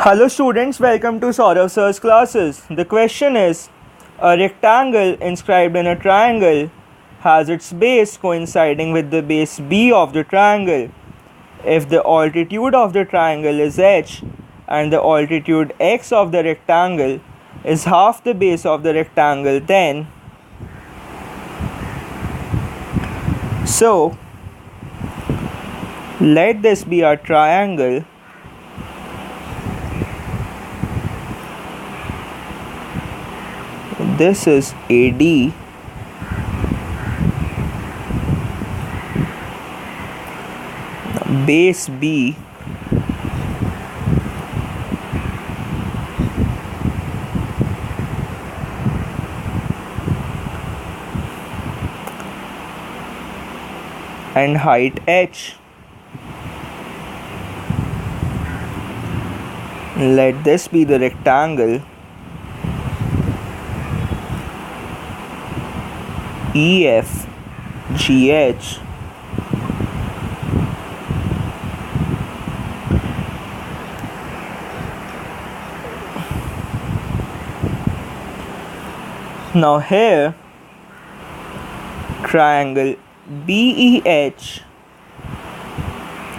Hello students, welcome to SOURAV sir's classes. The question is, a rectangle inscribed in a triangle has its base coinciding with the base B of the triangle. If the altitude of the triangle is h and the altitude x of the rectangle is half the base of the rectangle, then so let this be a triangle this is AD base B and height h. Let this be the rectangle EFGH. Now here triangle BEH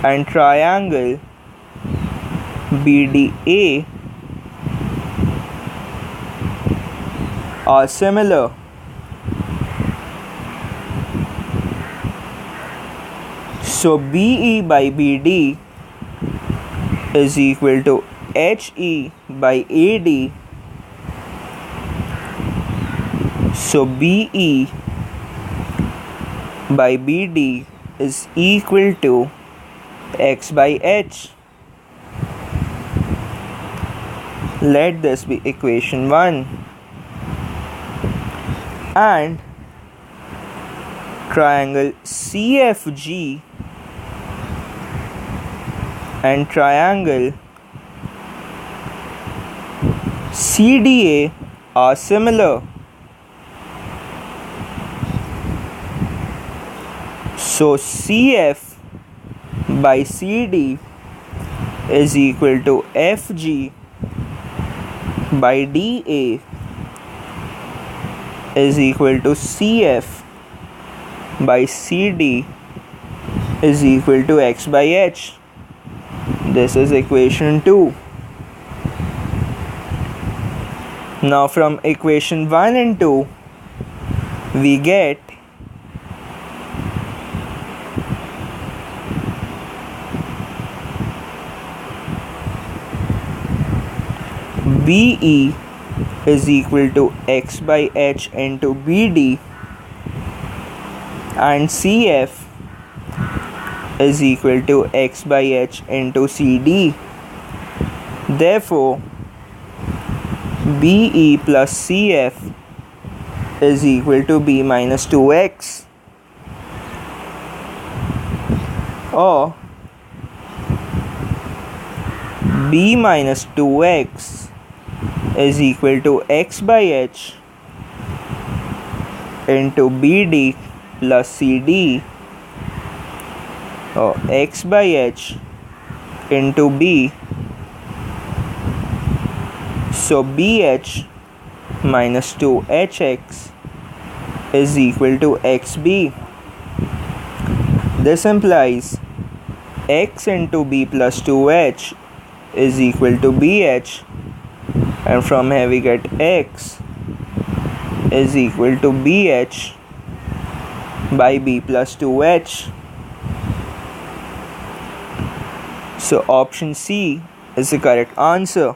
and triangle BDA are similar. So BE by BD is equal to HE by AD. So BE by BD is equal to x by h. Let this be equation 1. And triangle CFG and triangle CDA are similar. So CF by CD is equal to FG by DA is equal to CF by CD is equal to x by h. This is equation 2. Now from equation 1 and 2 we get BE is equal to x by h into BD and CF is equal to x by h into CD. Therefore, BE plus CF is equal to B minus 2x, or B minus 2x is equal to x by h into BD plus CD, or x by h into B. So BH minus 2HX is equal to XB. This implies x into B plus 2h is equal to BH, and from here we get x is equal to BH by B plus 2h. So option C is the correct answer.